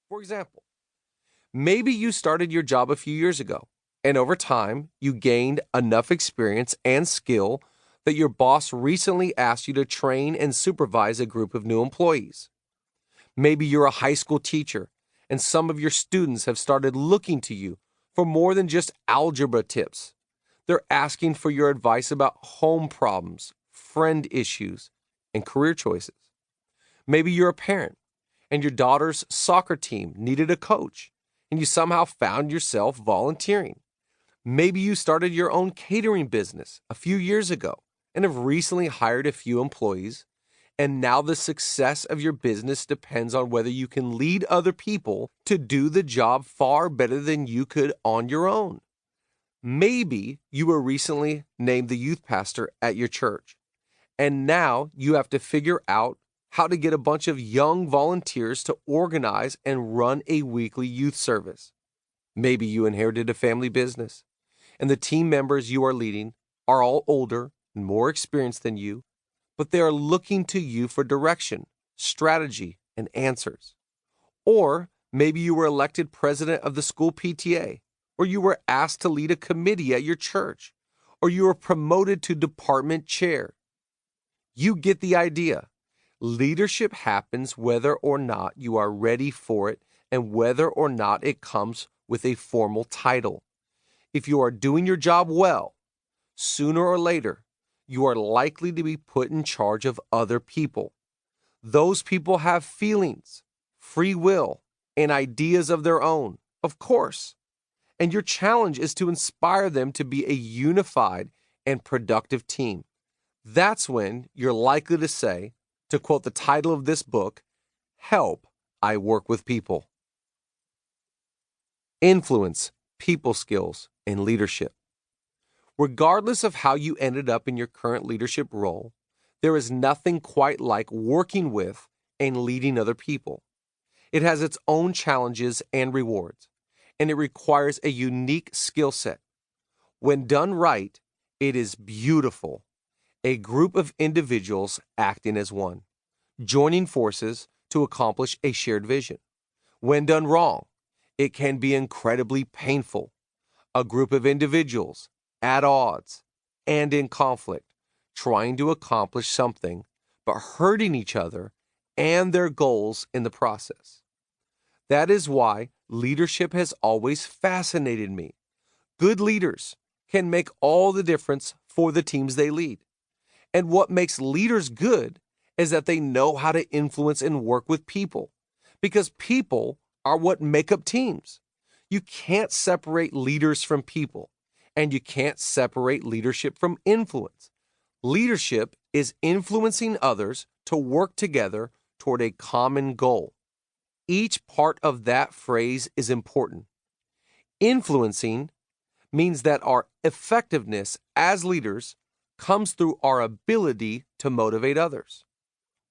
For example, maybe you started your job a few years ago, and over time, you gained enough experience and skill that your boss recently asked you to train and supervise a group of new employees. Maybe you're a high school teacher, and some of your students have started looking to you for more than just algebra tips. They're asking for your advice about home problems, friend issues, and career choices. Maybe you're a parent, and your daughter's soccer team needed a coach, and you somehow found yourself volunteering. Maybe you started your own catering business a few years ago and have recently hired a few employees, and now the success of your business depends on whether you can lead other people to do the job far better than you could on your own. Maybe you were recently named the youth pastor at your church, and now you have to figure out how to get a bunch of young volunteers to organize and run a weekly youth service. Maybe you inherited a family business, and the team members you are leading are all older and more experienced than you, but they are looking to you for direction, strategy, and answers. Or maybe you were elected president of the school PTA, or you were asked to lead a committee at your church, or you were promoted to department chair. You get the idea. Leadership happens whether or not you are ready for it and whether or not it comes with a formal title. If you are doing your job well, sooner or later, you are likely to be put in charge of other people. Those people have feelings, free will, and ideas of their own, of course. And your challenge is to inspire them to be a unified and productive team. That's when you're likely to say, to quote the title of this book, "Help, I work with people." Influence, people skills, and leadership. Regardless of how you ended up in your current leadership role, there is nothing quite like working with and leading other people. It has its own challenges and rewards, and it requires a unique skill set. When done right, it is beautiful. A group of individuals acting as one, joining forces to accomplish a shared vision. When done wrong, it can be incredibly painful. A group of individuals at odds and in conflict, trying to accomplish something, but hurting each other and their goals in the process. That is why leadership has always fascinated me. Good leaders can make all the difference for the teams they lead. And what makes leaders good is that they know how to influence and work with people, because people are what make up teams. You can't separate leaders from people, and you can't separate leadership from influence. Leadership is influencing others to work together toward a common goal. Each part of that phrase is important. Influencing means that our effectiveness as leaders comes through our ability to motivate others.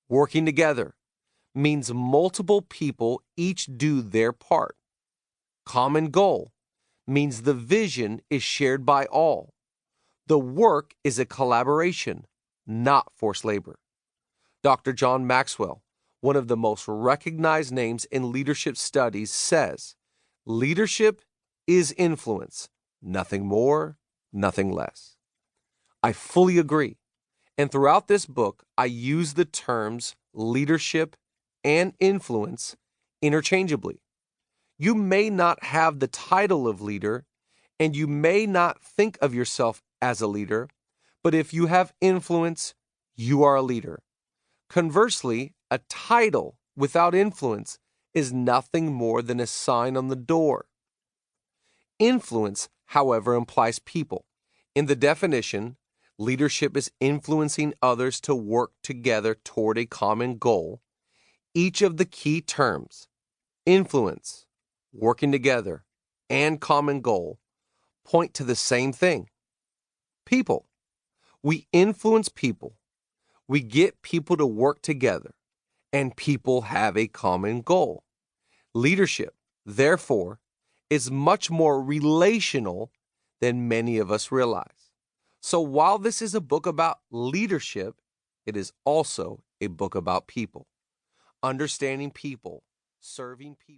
Working together means multiple people each do their part. Common goal means the vision is shared by all. The work is a collaboration, not forced labor. Dr. John Maxwell, one of the most recognized names in leadership studies, says, "Leadership is influence, nothing more, nothing less." I fully agree. And throughout this book, I use the terms leadership and influence interchangeably. You may not have the title of leader, and you may not think of yourself as a leader, but if you have influence, you are a leader. Conversely, a title without influence is nothing more than a sign on the door. Influence, however, implies people. In the definition, leadership is influencing others to work together toward a common goal. Each of the key terms, influence, working together, and common goal, point to the same thing. People. We influence people. We get people to work together, and people have a common goal. Leadership, therefore, is much more relational than many of us realize. So while this is a book about leadership, it is also a book about people. Understanding people, serving people.